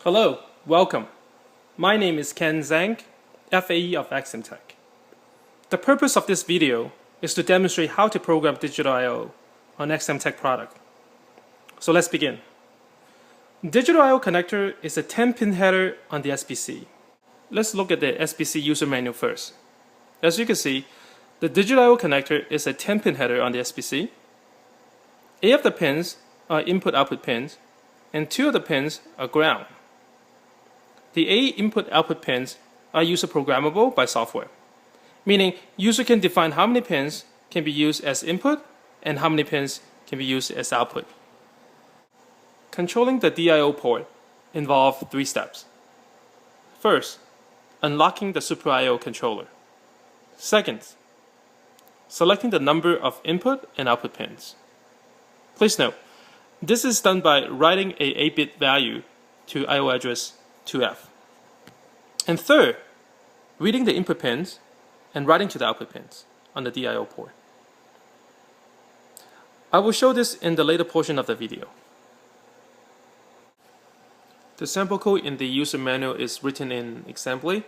Hello, welcome. My name is Ken Zhang, FAE of Axiomtek. The purpose of this video is to demonstrate how to program digital I/O on Axiomtek product. So let's begin. Digital I/O connector is a 10-pin header on the SBC. Let's look at the SBC user manual first. As you can see, the digital I/O connector is a 10-pin header on the SBC. 8 of the pins are input-output pins, and 2 of the pins are ground. The 8 input-output pins are user programmable by software, meaning user can define how many pins can be used as input and how many pins can be used as output. Controlling the DIO port involves 3 steps. First, unlocking the Super I/O controller. Second, selecting the number of input and output pins. Please note, this is done by writing a 8-bit value to I/O address 2F. And third, reading the input pins and writing to the output pins on the DIO port. I will show this in the later portion of the video. The sample code in the user manual is written in assembly,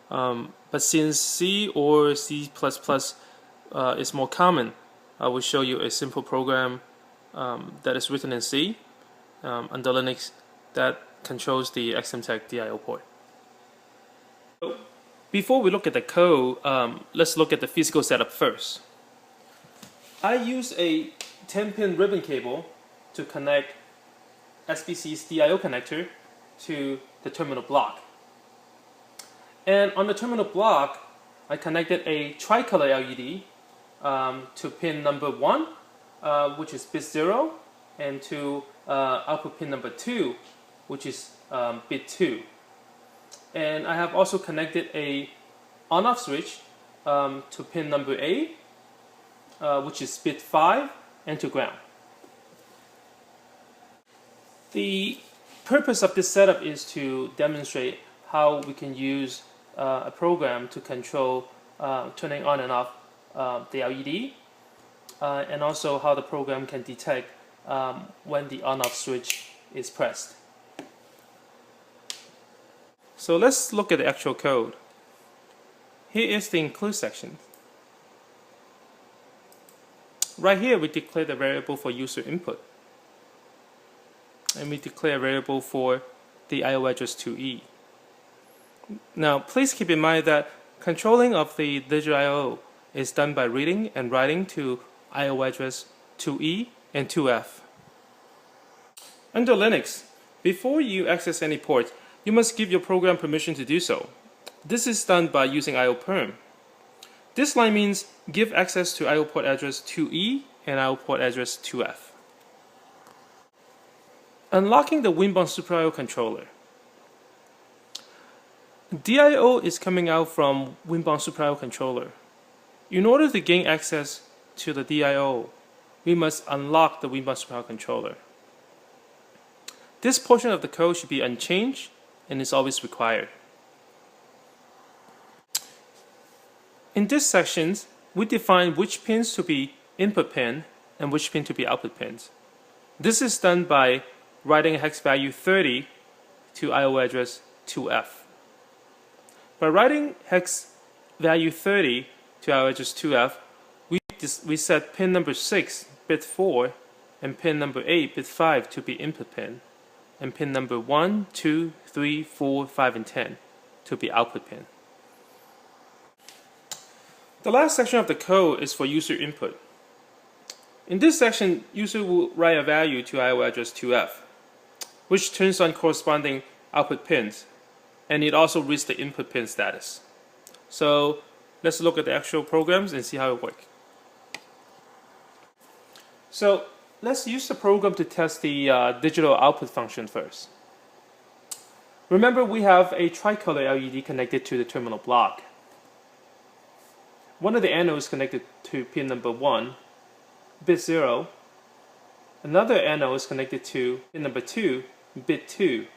but since C or C++ is more common, I will show you a simple program that is written in C under Linux that controls the Axiomtek DIO port. Before we look at the code, let's look at the physical setup first. I use a 10-pin ribbon cable to connect SBC's DIO connector to the terminal block. And on the terminal block, I connected a tricolor LED to pin number 1, which is bit 0, and to output pin number 2, which is bit 2. And I have also connected a on-off switch to pin number 8, which is bit 5, and to ground. The purpose of this setup is to demonstrate how we can use a program to control turning on and off the LED, and also how the program can detect when the on-off switch is pressed. So let's look at the actual code. Here is the include section. Right here we declare the variable for user input. And we declare a variable for the I/O address 2E. Now please keep in mind that controlling of the digital I/O is done by reading and writing to I/O address 2E and 2F. Under Linux, before you access any port, you must give your program permission to do so. This is done by using IO perm. This line means give access to IO port address 2E and IO port address 2F. Unlocking the Winbound Super I/O controller. DIO is coming out from Winbound Super I/O controller. In order to gain access to the DIO, we must unlock the Winbound Super I/O controller. This portion of the code should be unchanged and is always required. In this section, we define which pins to be input pin and which pin to be output pins. This is done by writing a hex value 30 to IO address 2F. By writing hex value 30 to IO address 2F, we set pin number 6, bit 4, and pin number 8, bit 5 to be input pin, and pin number 1, 2, 3, 4, 5, and 10 to be output pin. The last section of the code is for user input. In this section, user will write a value to IO address 2F, which turns on corresponding output pins, and it also reads the input pin status. So let's look at the actual programs and see how it works. So let's use the program to test the digital output function first. Remember, we have a tricolor LED connected to the terminal block. One of the anodes is connected to pin number 1, bit 0. Another anode is connected to pin number 2, bit 2.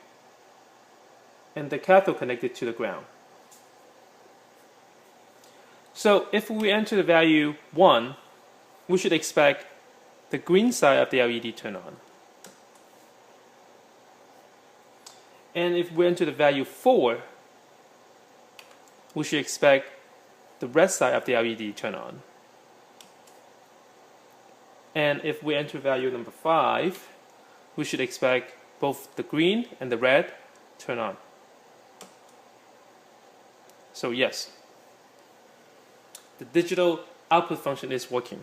And the cathode connected to the ground. So if we enter the value 1, we should expect the green side of the LED turn on. And if we enter the value 4, we should expect the red side of the LED turn on. And if we enter value number 5, we should expect both the green and the red turn on. So yes, the digital output function is working.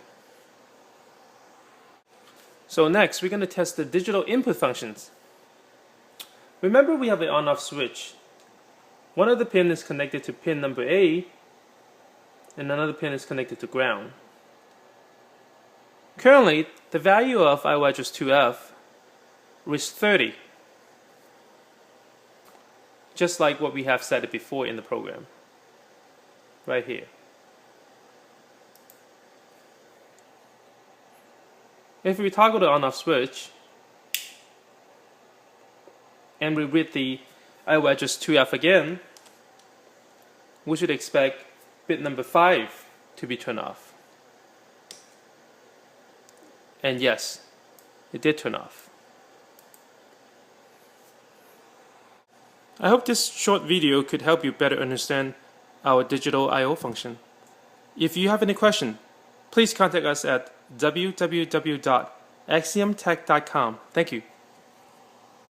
So next, we're going to test the digital input functions. Remember, we have an on-off switch. One of the pins is connected to pin number A, and another pin is connected to ground. Currently, the value of IO address 2F is 30, just like what we have set it before in the program, right here. If we toggle the on-off switch, and we read the IO address 2F again, we should expect bit number 5 to be turned off. And yes, it did turn off. I hope this short video could help you better understand our digital I/O function. If you have any question, please contact us at www.axiomtek.com. Thank you.